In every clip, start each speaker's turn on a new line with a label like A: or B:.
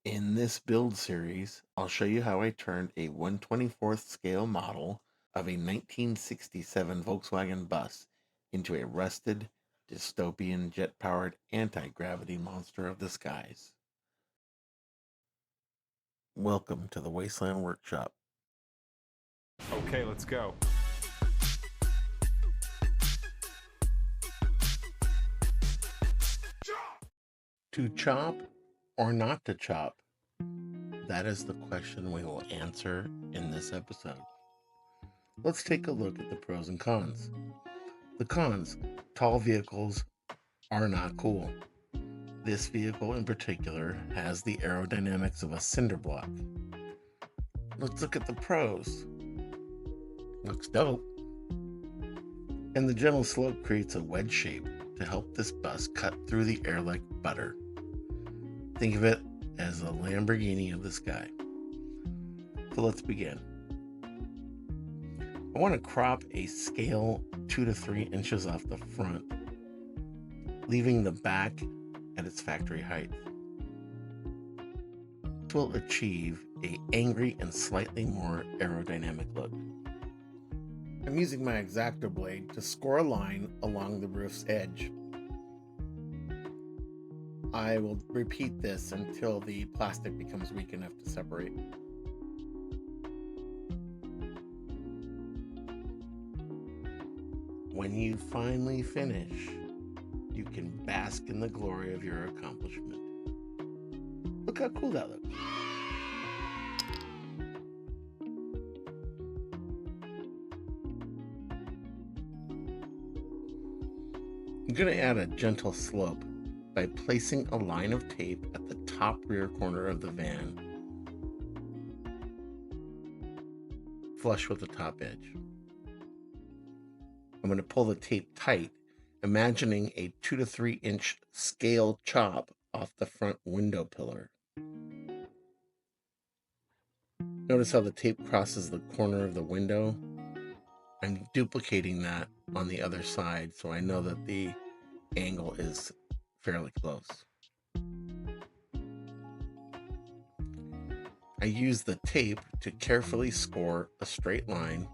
A: In this build series, I'll show you how I turned a 1/24th scale model of a 1967 Volkswagen bus into a rusted, dystopian jet-powered anti-gravity monster of the skies. Welcome to the Wasteland Workshop.
B: Okay, let's go.
A: To chop or not to chop? That is the question we will answer in this episode. Let's take a look at the pros and cons. The cons: tall vehicles are not cool. This vehicle in particular has the aerodynamics of a cinder block. Let's look at the pros. Looks dope. And the gentle slope creates a wedge shape to help this bus cut through the air like butter. Think of it as a Lamborghini of the sky. So let's begin. I want to crop a scale 2 to 3 inches off the front, leaving the back at its factory height. This will achieve an angry and slightly more aerodynamic look. I'm using my X-Acto blade to score a line along the roof's edge. I will repeat this until the plastic becomes weak enough to separate. When you finally finish, you can bask in the glory of your accomplishment. Look how cool that looks. I'm going to add a gentle slope by placing a line of tape at the top rear corner of the van, flush with the top edge. I'm going to pull the tape tight, imagining a 2 to 3 inch scale chop off the front window pillar. Notice how the tape crosses the corner of the window. I'm duplicating that on the other side so I know that the angle is fairly close. I use the tape to carefully score a straight line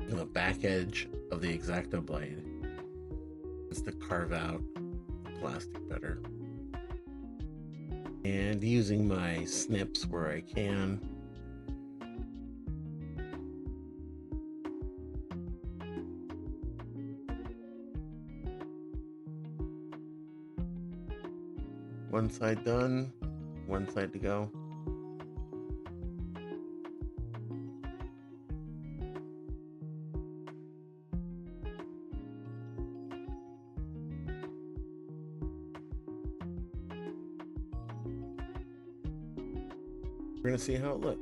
A: in the back edge of the X-Acto blade just to carve out the plastic better. And using my snips where I can, one side done, one side to go. We're going to see how it looks.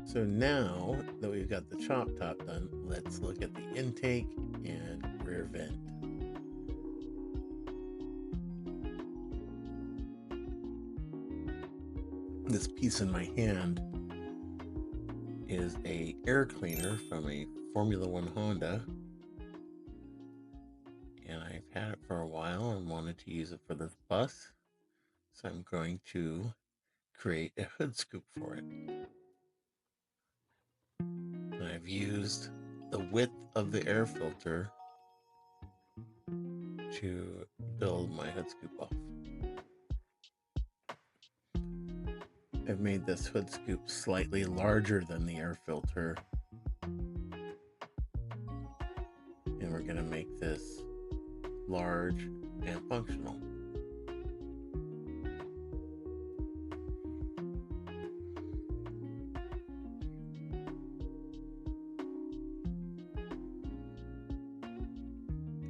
A: So now that we've got the chop top done, let's look at the intake and rear vent. This piece in my hand is a air cleaner from a Formula One Honda, and I've had it for a while and wanted to use it for this bus, so I'm going to create a hood scoop for it. And I've used the width of the air filter to build my hood scoop off. I've made this hood scoop slightly larger than the air filter, and we're going to make this large and functional.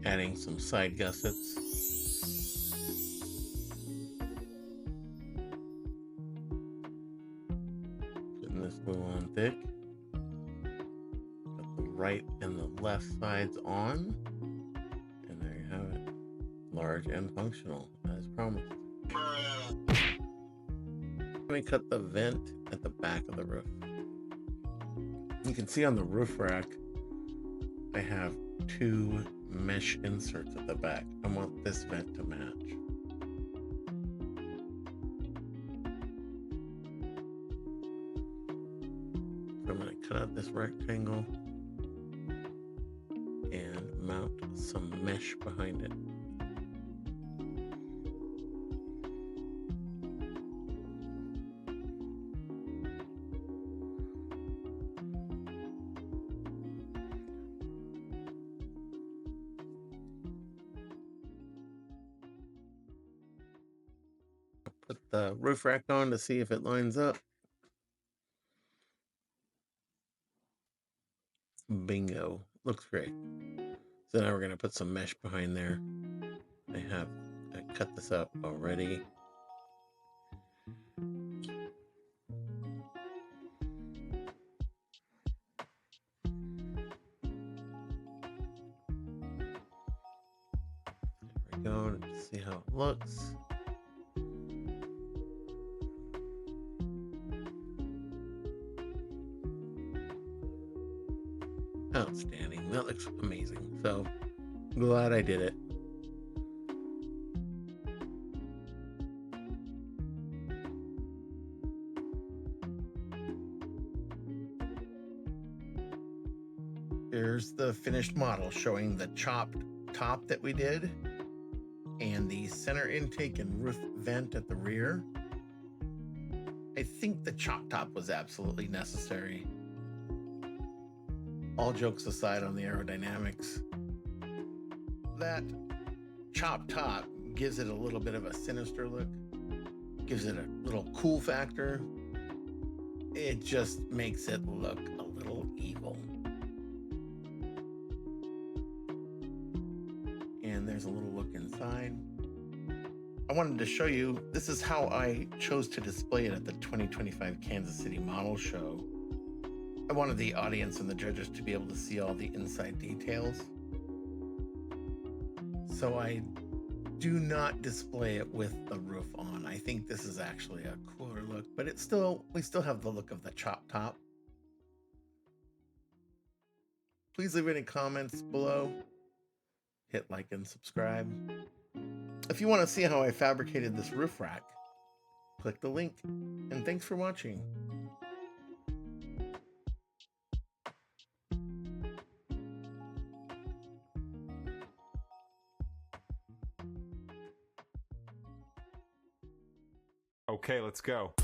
A: Adding some side gussets. Putting this glue on thick. Got the right and the left sides on. And there you have it. Large and functional, as promised. going to cut the vent at the back of the roof. You can see on the roof rack, I have 2 mesh inserts at the back. I want this vent to match. So I'm going to cut out this rectangle and mount some mesh behind it. Put the roof rack on to see if it lines up. Bingo. Looks great. So now we're going to put some mesh behind there. I cut this up already. There we go. Let's see how it looks. Outstanding. That looks amazing. So glad I did it. Here's the finished model showing the chopped top that we did and the center intake and roof vent at the rear. I think the chopped top was absolutely necessary. All jokes aside on the aerodynamics, that chopped top gives it a little bit of a sinister look, gives it a little cool factor. It just makes it look a little evil. And there's a little look inside. I wanted to show you, this is how I chose to display it at the 2025 Kansas City Model Show. I wanted the audience and the judges to be able to see all the inside details. So I do not display it with the roof on. I think this is actually a cooler look, but we still have the look of the chop top. Please leave any comments below. Hit like and subscribe. If you want to see how I fabricated this roof rack, click the link. And thanks for watching.
B: Okay, let's go.